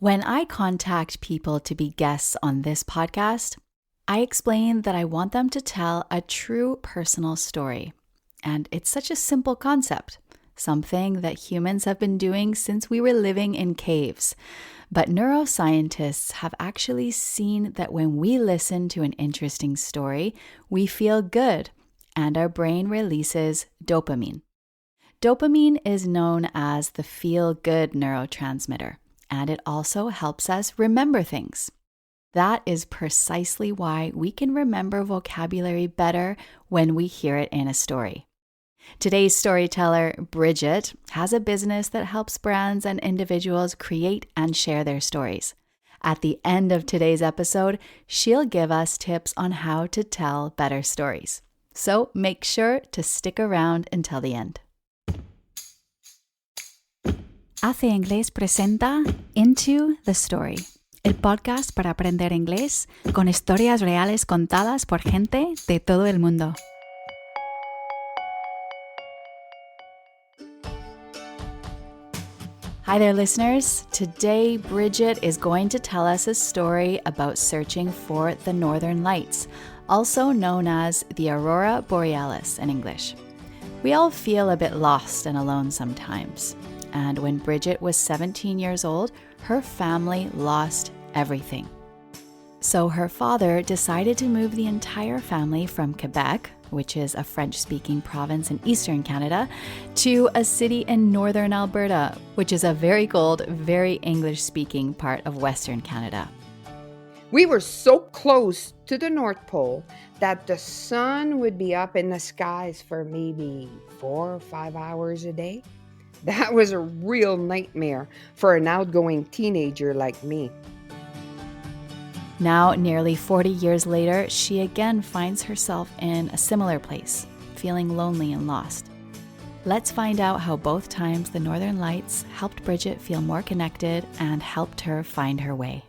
When I contact people to be guests on this podcast, I explain that I want them to tell a true personal story. And it's such a simple concept, something that humans have been doing since we were living in caves. But neuroscientists have actually seen that when we listen to an interesting story, we feel good and our brain releases dopamine. Dopamine is known as the feel-good neurotransmitter, and it also helps us remember things. That is precisely why we can remember vocabulary better when we hear it in a story. Today's storyteller, Brigitte, has a business that helps brands and individuals create and share their stories. At the end of today's episode, she'll give us tips on how to tell better stories. So make sure to stick around until the end. Hace Inglés presenta Into the Story, el podcast para aprender inglés con historias reales contadas por gente de todo el mundo. Hi there, listeners. Today, Brigitte is going to tell us a story about searching for the Northern Lights, also known as the Aurora Borealis in English. We all feel a bit lost and alone sometimes. And when Brigitte was 17 years old, her family lost everything. So her father decided to move the entire family from Quebec, which is a French-speaking province in eastern Canada, to a city in northern Alberta, which is a very cold, very English-speaking part of Western Canada. We were so close to the North Pole that the sun would be up in the skies for maybe 4 or 5 hours a day. That was a real nightmare for an outgoing teenager like me. Now, nearly 40 years later, she again finds herself in a similar place, feeling lonely and lost. Let's find out how both times the Northern Lights helped Brigitte feel more connected and helped her find her way.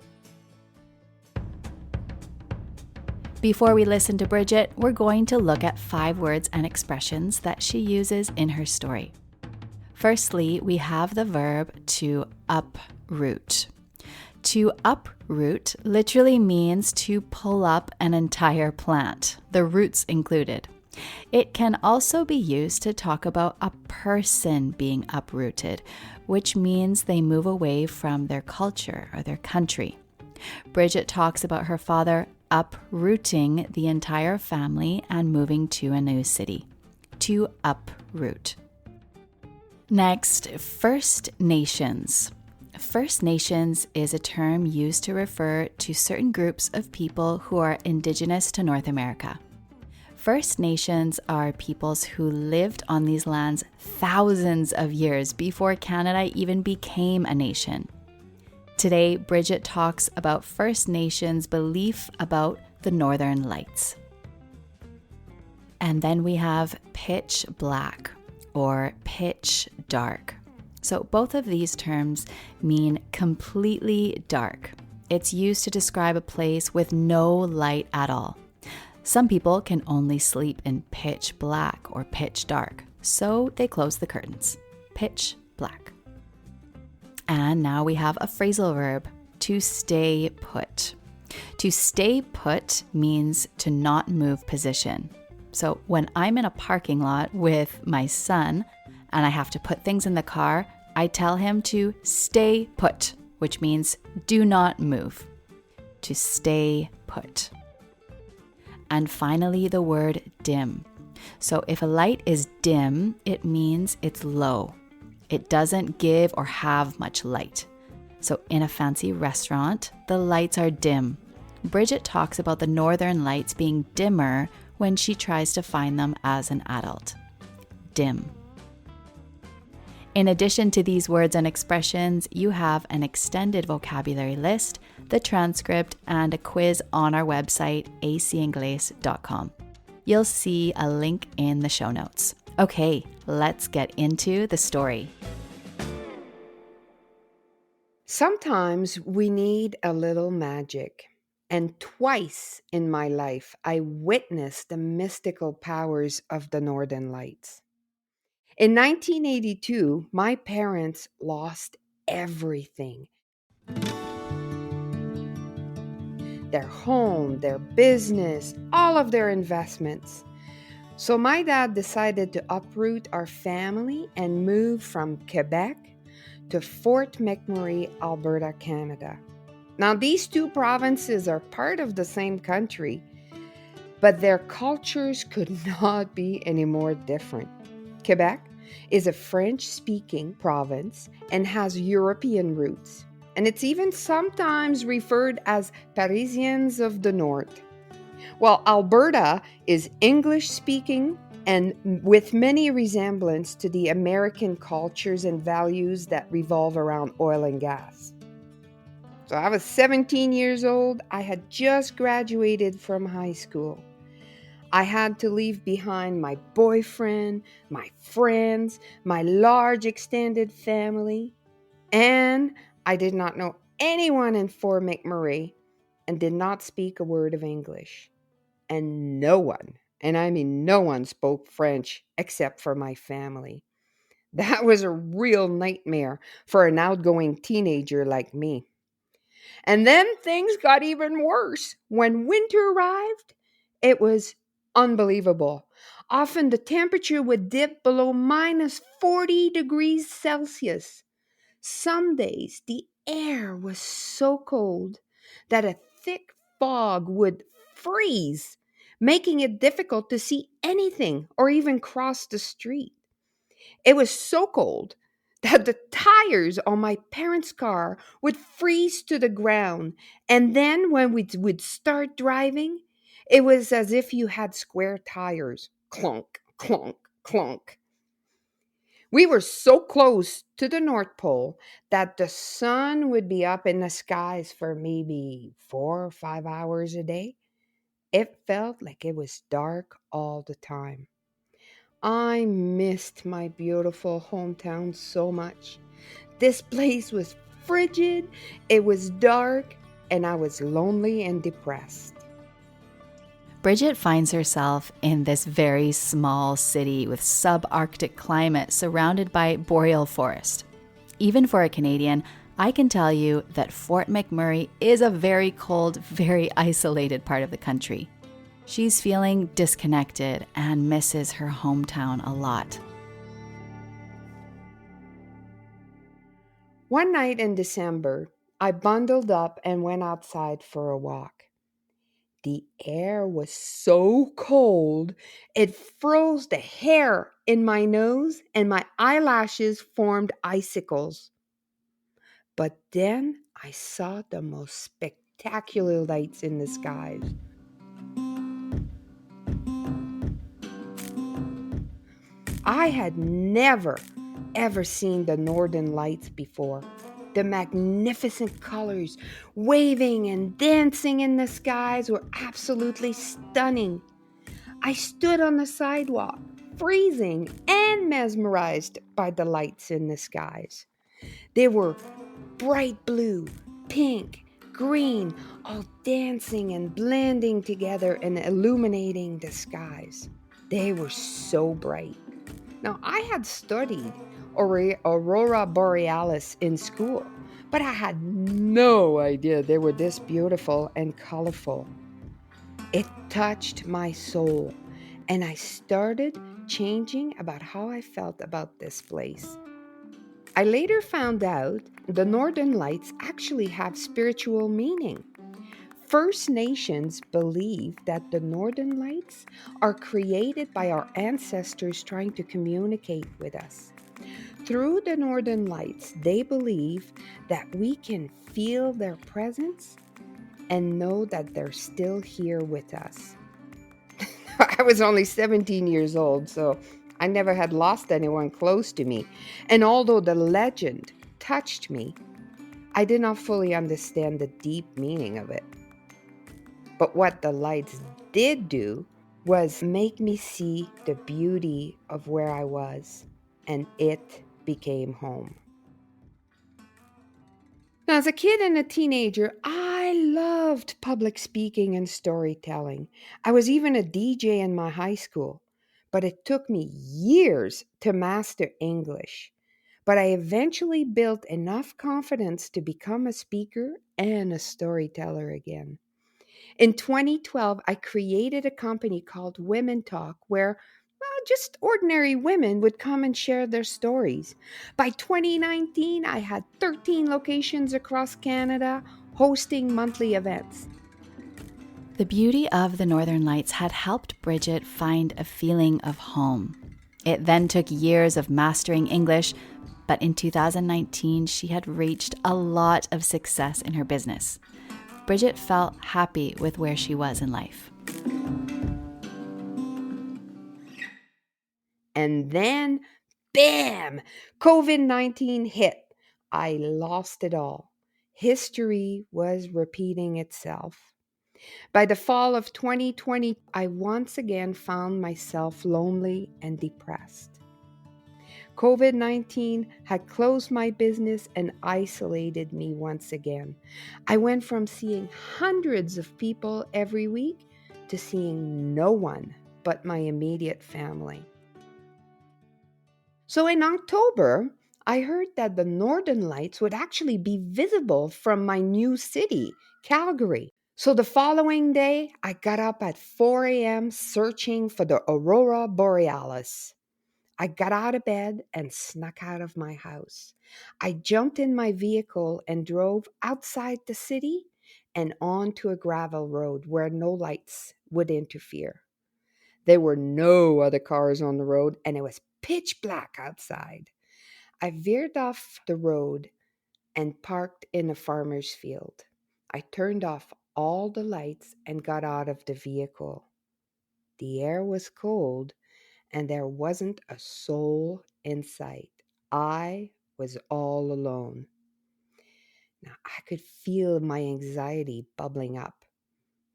Before we listen to Brigitte, we're going to look at 5 words and expressions that she uses in her story. Firstly, we have the verb to uproot. To uproot literally means to pull up an entire plant, the roots included. It can also be used to talk about a person being uprooted, which means they move away from their culture or their country. Brigitte talks about her father uprooting the entire family and moving to a new city. To uproot. Next, First Nations. First Nations is a term used to refer to certain groups of people who are Indigenous to North America. First Nations are peoples who lived on these lands thousands of years before Canada even became a nation. Today, Brigitte talks about First Nations' belief about the Northern Lights. And then we have pitch black or pitch dark. So both of these terms mean completely dark. It's used to describe a place with no light at all. Some people can only sleep in pitch black or pitch dark, so they close the curtains. Pitch black. And now we have a phrasal verb, to stay put. To stay put means to not move position. So when I'm in a parking lot with my son and I have to put things in the car, I tell him to stay put, which means do not move. To stay put. And finally, the word dim. So if a light is dim, it means it's low. It doesn't give or have much light. So in a fancy restaurant, the lights are dim. Brigitte talks about the Northern Lights being dimmer when she tries to find them as an adult. Dim. In addition to these words and expressions, you have an extended vocabulary list, the transcript, and a quiz on our website, acingles.com. You'll see a link in the show notes. Okay, let's get into the story. Sometimes we need a little magic. And twice in my life, I witnessed the mystical powers of the Northern Lights. In 1982, my parents lost everything. their home, their business, all of their investments. So my dad decided to uproot our family and move from Quebec to Fort McMurray, Alberta, Canada. Now, these two provinces are part of the same country, but their cultures could not be any more different. Quebec is a French speaking province and has European roots, and it's even sometimes referred as Parisians of the North. While Alberta is English speaking and with many resemblance to the American cultures and values that revolve around oil and gas. So I was 17 years old. I had just graduated from high school. I had to leave behind my boyfriend, my friends, my large extended family, and I did not know anyone in Fort McMurray and did not speak a word of English. And no one, and I mean no one, spoke French except for my family. That was a real nightmare for an outgoing teenager like me. And then things got even worse. When winter arrived, it was unbelievable. Often the temperature would dip below minus 40 degrees Celsius. Some days the air was so cold that a thick fog would freeze, making it difficult to see anything or even cross the street. It was so cold that the tires on my parents' car would freeze to the ground. And then when we would start driving, it was as if you had square tires. Clunk, clunk, clunk. We were so close to the North Pole that the sun would be up in the skies for maybe 4 or 5 hours a day. It felt like it was dark all the time. I missed my beautiful hometown so much. This place was frigid, it was dark, and I was lonely and depressed. Brigitte finds herself in this very small city with subarctic climate surrounded by boreal forest. Even for a Canadian, I can tell you that Fort McMurray is a very cold, very isolated part of the country. She's feeling disconnected and misses her hometown a lot. One night in December, I bundled up and went outside for a walk. The air was so cold, it froze the hair in my nose and my eyelashes formed icicles. But then I saw the most spectacular lights in the skies. I had never, ever seen the northern lights before. The magnificent colors waving and dancing in the skies were absolutely stunning. I stood on the sidewalk, freezing and mesmerized by the lights in the skies. They were bright blue, pink, green, all dancing and blending together and illuminating the skies. They were so bright. Now, I had studied Aurora Borealis in school, but I had no idea they were this beautiful and colorful. It touched my soul, and I started changing about how I felt about this place. I later found out the Northern Lights actually have spiritual meaning. First Nations believe that the Northern Lights are created by our ancestors trying to communicate with us. Through the Northern Lights, they believe that we can feel their presence and know that they're still here with us. I was only 17 years old, so I never had lost anyone close to me. And although the legend touched me, I did not fully understand the deep meaning of it. But what the lights did do was make me see the beauty of where I was, and it became home. Now, as a kid and a teenager, I loved public speaking and storytelling. I was even a DJ in my high school, but it took me years to master English. But I eventually built enough confidence to become a speaker and a storyteller again. In 2012, I created a company called Women Talk where just ordinary women would come and share their stories. By 2019, I had 13 locations across Canada hosting monthly events. The beauty of the Northern Lights had helped Brigitte find a feeling of home. It then took years of mastering English, but in 2019, she had reached a lot of success in her business. Brigitte felt happy with where she was in life. And then, bam, COVID-19 hit. I lost it all. History was repeating itself. By the fall of 2020, I once again found myself lonely and depressed. COVID-19 had closed my business and isolated me once again. I went from seeing hundreds of people every week to seeing no one but my immediate family. So in October, I heard that the Northern Lights would actually be visible from my new city, Calgary. So the following day, I got up at 4 a.m. searching for the Aurora Borealis. I got out of bed and snuck out of my house. I jumped in my vehicle and drove outside the city and onto a gravel road where no lights would interfere. There were no other cars on the road and it was pitch black outside. I veered off the road and parked in a farmer's field. I turned off all the lights and got out of the vehicle. The air was cold and there wasn't a soul in sight. I was all alone. Now I could feel my anxiety bubbling up.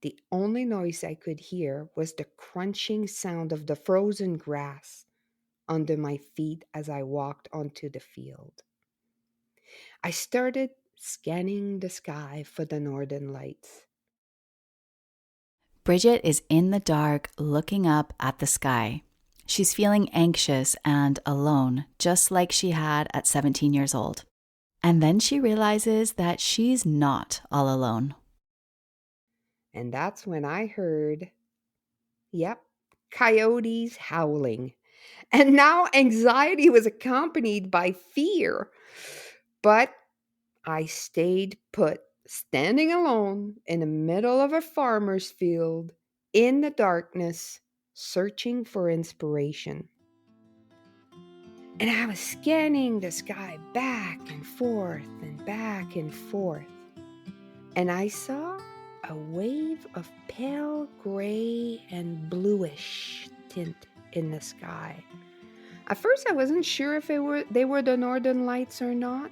The only noise I could hear was the crunching sound of the frozen grass under my feet as I walked onto the field. I started scanning the sky for the northern lights. Brigitte is in the dark looking up at the sky. She's feeling anxious and alone, just like she had at 17 years old. And then she realizes that she's not all alone. And that's when I heard, yep, coyotes howling. And now anxiety was accompanied by fear. But I stayed put, standing alone in the middle of a farmer's field in the darkness, searching for inspiration. And I was scanning the sky back and forth and back and forth. And I saw a wave of pale gray and bluish tint in the sky. At first, I wasn't sure if they were the northern lights or not,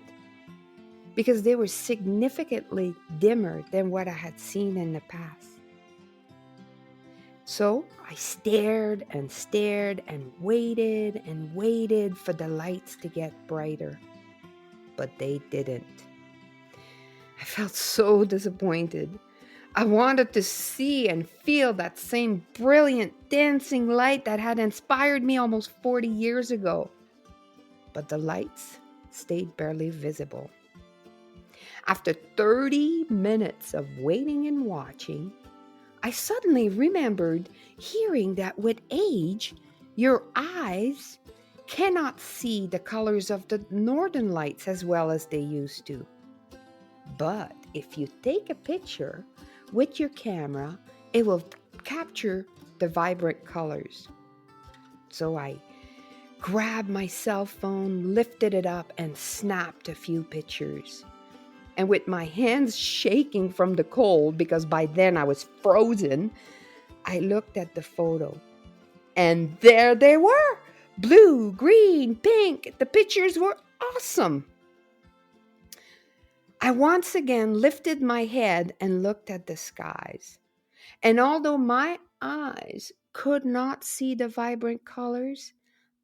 because they were significantly dimmer than what I had seen in the past. So I stared and stared and waited for the lights to get brighter, but they didn't. I felt so disappointed. I wanted to see and feel that same brilliant dancing light that had inspired me almost 40 years ago. But the lights stayed barely visible. After 30 minutes of waiting and watching, I suddenly remembered hearing that with age, your eyes cannot see the colors of the northern lights as well as they used to. But if you take a picture with your camera, it will capture the vibrant colors. So I grabbed my cell phone, lifted it up, and snapped a few pictures. And with my hands shaking from the cold, because by then I was frozen, I looked at the photo. And there they were! Blue, green, pink. The pictures were awesome. I once again lifted my head and looked at the skies. And although my eyes could not see the vibrant colors,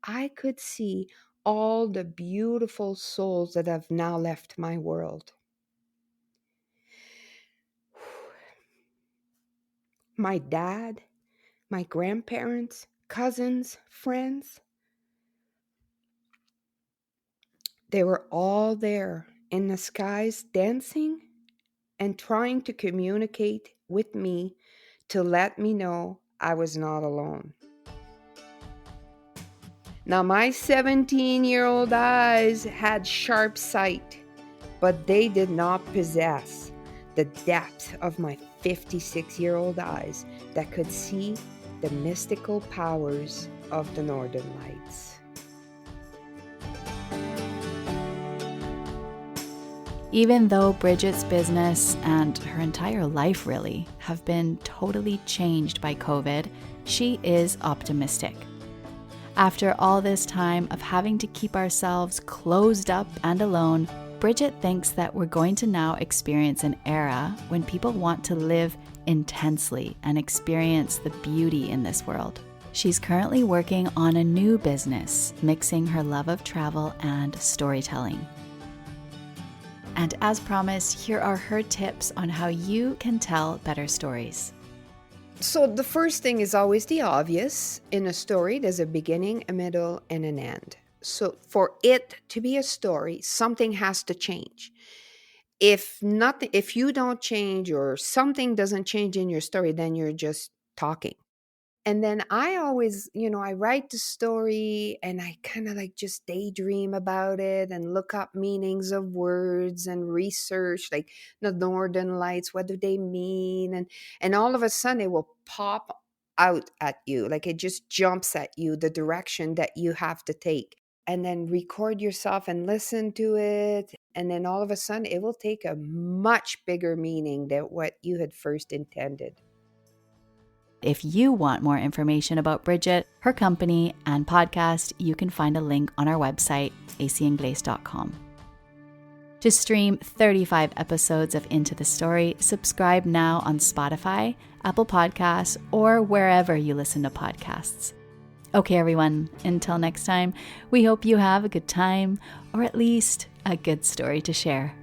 I could see all the beautiful souls that have now left my world. My dad, my grandparents, cousins, friends, they were all there in the skies dancing and trying to communicate with me to let me know I was not alone. Now, my 17-year-old eyes had sharp sight, but they did not possess the depth of my 56-year-old eyes that could see the mystical powers of the Northern Lights. Even though Brigitte's business and her entire life really have been totally changed by COVID, she is optimistic. After all this time of having to keep ourselves closed up and alone, Brigitte thinks that we're going to now experience an era when people want to live intensely and experience the beauty in this world. She's currently working on a new business, mixing her love of travel and storytelling. And as promised, here are her tips on how you can tell better stories. So the first thing is always the obvious. In a story, there's a beginning, a middle, and an end. So for it to be a story, something has to change. If you don't change or something doesn't change in your story, then you're just talking. And then I always, I write the story and I kind of like just daydream about it and look up meanings of words and research like the Northern Lights, what do they mean? And all of a sudden it will pop out at you. Like it just jumps at you, the direction that you have to take. And then record yourself and listen to it. And then all of a sudden it will take a much bigger meaning than what you had first intended. If you want more information about Brigitte, her company, and podcast, you can find a link on our website, acingles.com. To stream 35 episodes of Into the Story, subscribe now on Spotify, Apple Podcasts, or wherever you listen to podcasts. Okay, everyone, until next time, we hope you have a good time, or at least a good story to share.